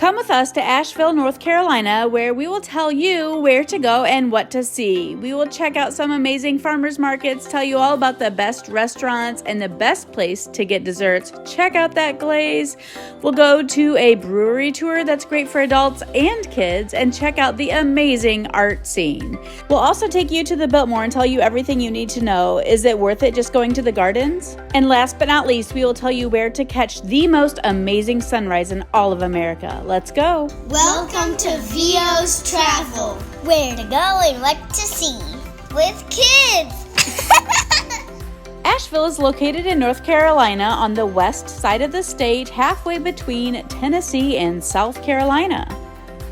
Come with us to Asheville, North Carolina, where we will tell you where to go and what to see. We will check out some amazing farmers markets, tell you all about the best restaurants and the best place to get desserts. Check out that glaze. We'll go to a brewery tour that's great for adults and kids, and check out the amazing art scene. We'll also take you to the Biltmore and tell you everything you need to know. Is it worth it just going to the gardens? And last but not least, we will tell you where to catch the most amazing sunrise in all of America. Let's go. Welcome to VO's Travel. Where to go and what to see with kids. Asheville is located in North Carolina on the west side of the state, halfway between Tennessee and South Carolina.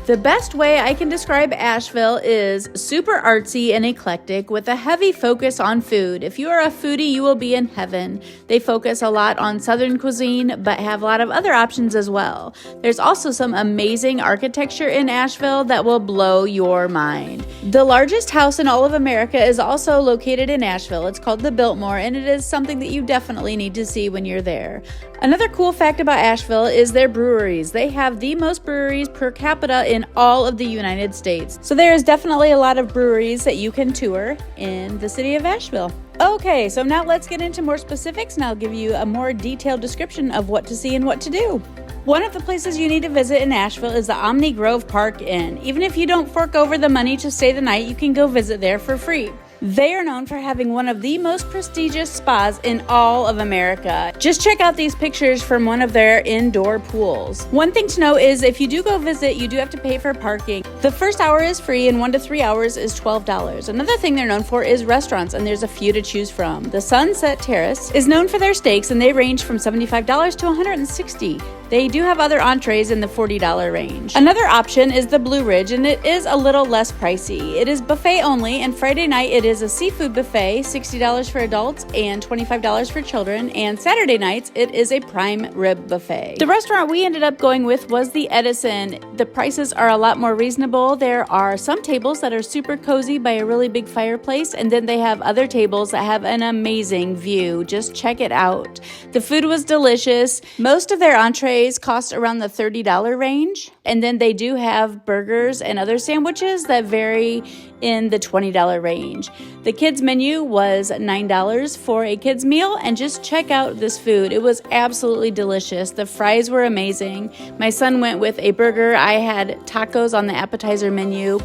The best way I can describe Asheville is super artsy and eclectic with a heavy focus on food. If you are a foodie, you will be in heaven. They focus a lot on Southern cuisine, but have a lot of other options as well. There's also some amazing architecture in Asheville that will blow your mind. The largest house in all of America is also located in Asheville. It's called the Biltmore, and it is something that you definitely need to see when you're there. Another cool fact about Asheville is their breweries. They have the most breweries per capita in all of the United States. So there is definitely a lot of breweries that you can tour in the city of Asheville. Okay, so now let's get into more specifics, and I'll give you a more detailed description of what to see and what to do. One of the places you need to visit in Asheville is the Omni Grove Park Inn. Even if you don't fork over the money to stay the night, you can go visit there for free. They are known for having one of the most prestigious spas in all of America. Just check out these pictures from one of their indoor pools. One thing to know is if you do go visit, you do have to pay for parking. The first hour is free and 1 to 3 hours is $12. Another thing they're known for is restaurants, and there's a few to choose from. The Sunset Terrace is known for their steaks, and they range from $75 to $160. They do have other entrees in the $40 range. Another option is the Blue Ridge, and it is a little less pricey. It is buffet only, and Friday night it is a seafood buffet, $60 for adults and $25 for children, and Saturday nights it is a prime rib buffet. The restaurant we ended up going with was the Edison. The prices are a lot more reasonable. There are some tables that are super cozy by a really big fireplace, and then they have other tables that have an amazing view. Just check it out. The food was delicious. Most of their entrees cost around the $30 range, and then they do have burgers and other sandwiches that vary in the $20 range. The kids menu was $9 for a kids meal, and just check out this food. It was absolutely delicious. The fries were amazing. My son went with a burger. I had tacos on the appetizer menu,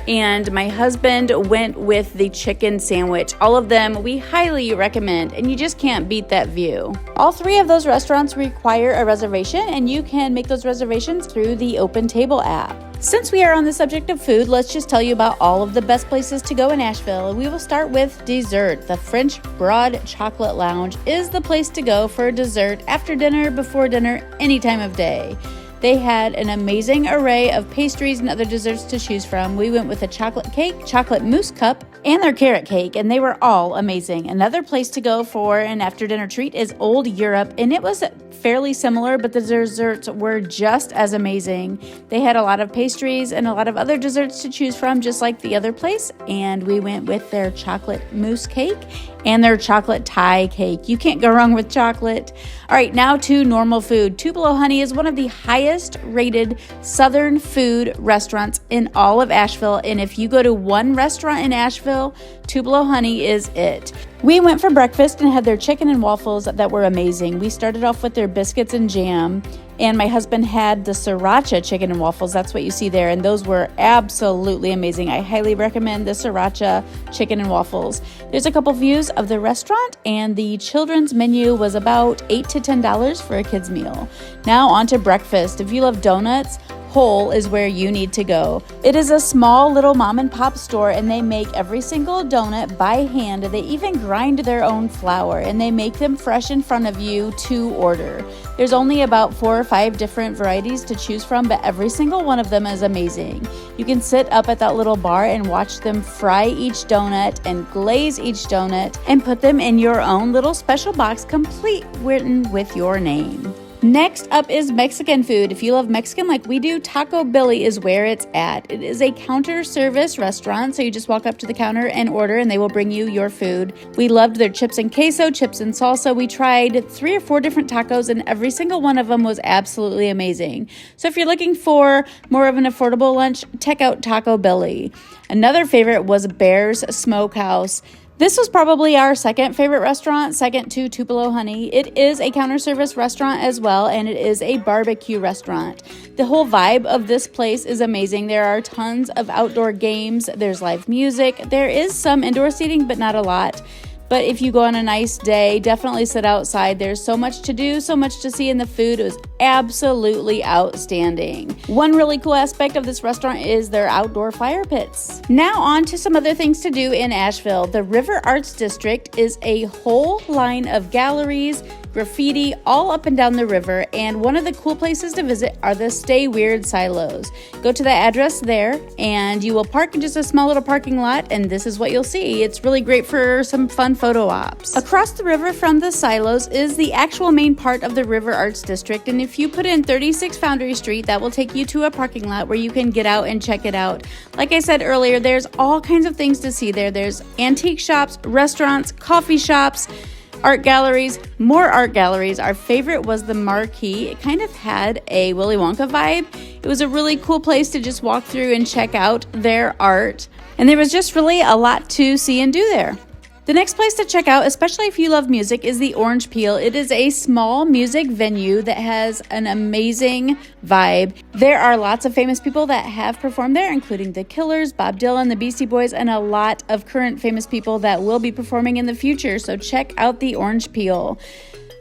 and my husband went with the chicken sandwich. All of them we highly recommend, and you just can't beat that view. All three of those restaurants require a reservation, and you can make those reservations through the Open Table app. Since we are on the subject of food, let's just tell you about all of the best places to go in Asheville. We will start with dessert. The French Broad Chocolate Lounge is the place to go for dessert after dinner, before dinner, any time of day. They had an amazing array of pastries and other desserts to choose from. We went with a chocolate cake, chocolate mousse cup, and their carrot cake, and they were all amazing. Another place to go for an after-dinner treat is Old Europe, and it was fairly similar, but the desserts were just as amazing. They had a lot of pastries and a lot of other desserts to choose from, just like the other place, and we went with their chocolate mousse cake and their chocolate tie cake. You can't go wrong with chocolate. All right, now to normal food. Tupelo Honey is one of the highest rated Southern food restaurants in all of Asheville, and if you go to one restaurant in Asheville, Tupelo Honey is it. We went for breakfast and had their chicken and waffles that were amazing. We started off with their biscuits and jam, and my husband had the sriracha chicken and waffles. That's what you see there, and those were absolutely amazing. I highly recommend the sriracha chicken and waffles. There's a couple views of the restaurant, and the children's menu was about $8 to $10 for a kid's meal. Now on to breakfast. If you love donuts, Hole is where you need to go. It is a small little mom and pop store, and they make every single donut by hand. They even grind their own flour, and they make them fresh in front of you to order. There's only about 4 or 5 different varieties to choose from, but every single one of them is amazing. You can sit up at that little bar and watch them fry each donut and glaze each donut and put them in your own little special box, complete written with your name. Next up is Mexican food. If you love Mexican like we do, Taco Billy is where it's at. It is a counter service restaurant, so you just walk up to the counter and order and they will bring you your food. We loved their chips and queso, chips and salsa. We tried 3 or 4 different tacos and every single one of them was absolutely amazing. So if you're looking for more of an affordable lunch, check out Taco Billy. Another favorite was Bear's Smokehouse. This was probably our second favorite restaurant, second to Tupelo Honey. It is a counter service restaurant as well, and it is a barbecue restaurant. The whole vibe of this place is amazing. There are tons of outdoor games. There's live music. There is some indoor seating, but not a lot. But if you go on a nice day, definitely sit outside. There's so much to do, so much to see, and the food was absolutely outstanding. One really cool aspect of this restaurant is their outdoor fire pits. Now on to some other things to do in Asheville. The River Arts District is a whole line of galleries, graffiti all up and down the river, and one of the cool places to visit are the Stay Weird silos. Go to the address there and you will park in just a small little parking lot, and this is what you'll see. It's really great for some fun photo ops. Across the river from the silos is the actual main part of the River Arts District, and if you put in 36 Foundry Street, that will take you to a parking lot where you can get out and check it out. Like I said earlier, there's all kinds of things to see there. There's antique shops, restaurants, coffee shops, art galleries, more art galleries. Our favorite was the Marquee. It kind of had a Willy Wonka vibe. It was a really cool place to just walk through and check out their art. And there was just really a lot to see and do there. The next place to check out, especially if you love music, is the Orange Peel. It is a small music venue that has an amazing vibe. There are lots of famous people that have performed there, including The Killers, Bob Dylan, the Beastie Boys, and a lot of current famous people that will be performing in the future. So check out the Orange Peel.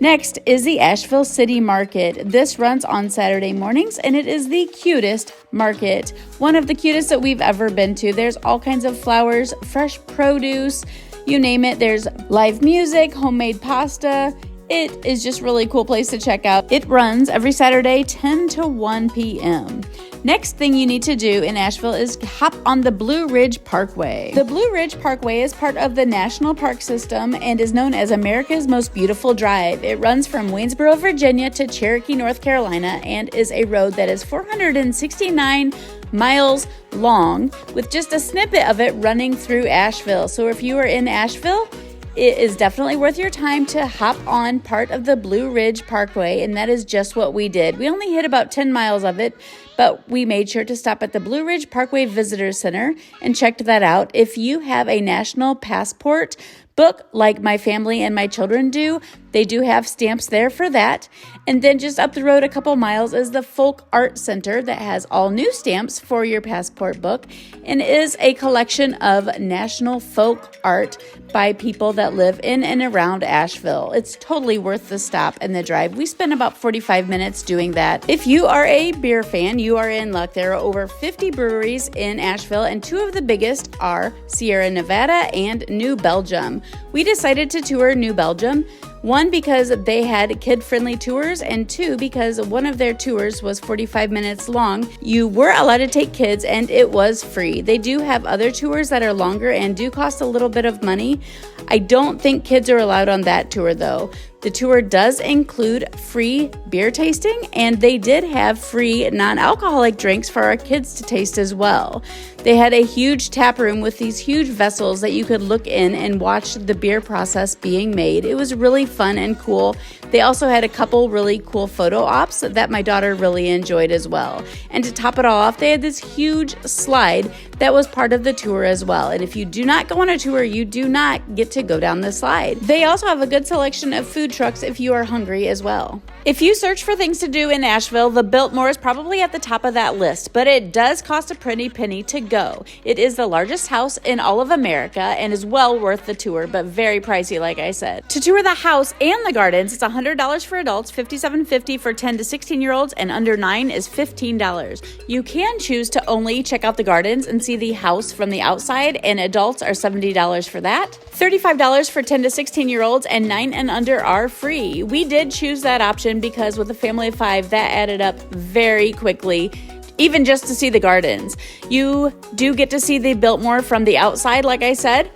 Next is the Asheville City Market. This runs on Saturday mornings, and it is the cutest market. One of the cutest that we've ever been to. There's all kinds of flowers, fresh produce, you name it. There's live music, homemade pasta. It is just really cool place to check out. It runs every Saturday 10 to 1 p.m. Next thing you need to do in Asheville is hop on the Blue Ridge Parkway. The Blue Ridge Parkway is part of the National Park System and is known as America's Most Beautiful Drive. It runs from Waynesboro, Virginia to Cherokee, North Carolina, and is a road that is 469 miles long, with just a snippet of it running through Asheville. So if you are in Asheville, it is definitely worth your time to hop on part of the Blue Ridge Parkway, and that is just what we did. We only hit about 10 miles of it, but we made sure to stop at the Blue Ridge Parkway Visitor Center and checked that out. If you have a national passport book like my family and my children do, they do have stamps there for that. And then just up the road a couple miles is the Folk Art Center that has all new stamps for your passport book and is a collection of national folk art by people that live in and around Asheville. It's totally worth the stop and the drive. We spent about 45 minutes doing that. If you are a beer fan, you are in luck. There are over 50 breweries in Asheville, and 2 of the biggest are Sierra Nevada and New Belgium. We decided to tour New Belgium. 1, because they had kid-friendly tours, and 2, because one of their tours was 45 minutes long. You were allowed to take kids, and it was free. They do have other tours that are longer and do cost a little bit of money. I don't think kids are allowed on that tour, though. The tour does include free beer tasting, and they did have free non-alcoholic drinks for our kids to taste as well. They had a huge tap room with these huge vessels that you could look in and watch the beer process being made. It was really fun and cool. They also had a couple really cool photo ops that my daughter really enjoyed as well. And to top it all off, they had this huge slide that was part of the tour as well. And if you do not go on a tour, you do not get to go down the slide. They also have a good selection of food trucks if you are hungry as well. If you search for things to do in Asheville, the Biltmore is probably at the top of that list, but it does cost a pretty penny to go. It is the largest house in all of America and is well worth the tour, but very pricey, like I said. To tour the house and the gardens, it's $100 for adults, $57.50 for 10 to 16-year-olds, and under 9 is $15. You can choose to only check out the gardens and see the house from the outside, and adults are $70 for that. $35 for 10 to 16-year-olds, and 9 and under are free. We did choose that option because with a family of 5, that added up very quickly, even just to see the gardens. You do get to see the Biltmore from the outside, like I said,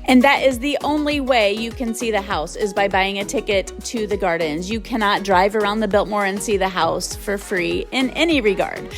And that is the only way you can see the house, is by buying a ticket to the gardens. You cannot drive around the Biltmore and see the house for free in any regard.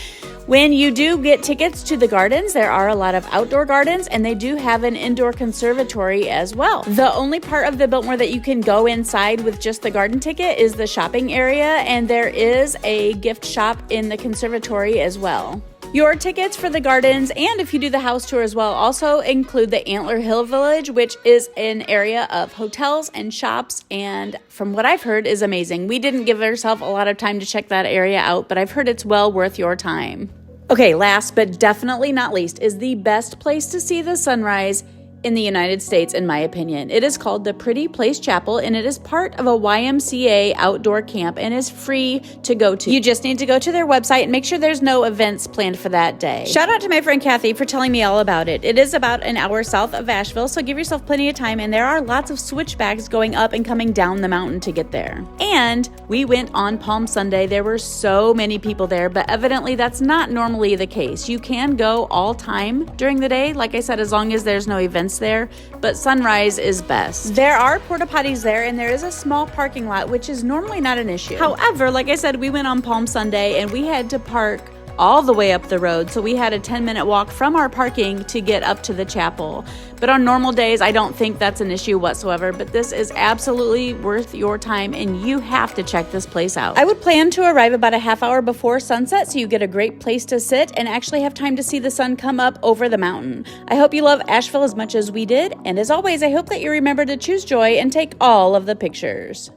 When you do get tickets to the gardens, there are a lot of outdoor gardens, and they do have an indoor conservatory as well. The only part of the Biltmore that you can go inside with just the garden ticket is the shopping area, and there is a gift shop in the conservatory as well. Your tickets for the gardens, and if you do the house tour as well, also include the Antler Hill Village, which is an area of hotels and shops, and from what I've heard is amazing. We didn't give ourselves a lot of time to check that area out, but I've heard it's well worth your time. Okay, last but definitely not least is the best place to see the sunrise in the United States, in my opinion. It is called the Pretty Place Chapel, and it is part of a YMCA outdoor camp and is free to go to. You just need to go to their website and make sure there's no events planned for that day. Shout out to my friend Kathy for telling me all about it. It is about an hour south of Asheville, so give yourself plenty of time, and there are lots of switchbacks going up and coming down the mountain to get there. And we went on Palm Sunday. There were so many people there, but evidently that's not normally the case. You can go all time during the day, like I said, as long as there's no events there, but sunrise is best. There are porta potties there, and there is a small parking lot, which is normally not an issue. However, like I said, we went on Palm Sunday and we had to park all the way up the road, so we had a 10-minute walk from our parking to get up to the chapel. But on normal days, I don't think that's an issue whatsoever, but this is absolutely worth your time, and you have to check this place out. I would plan to arrive about a half hour before sunset, so you get a great place to sit and actually have time to see the sun come up over the mountain. I hope you love Asheville as much as we did, and as always, I hope that you remember to choose joy and take all of the pictures.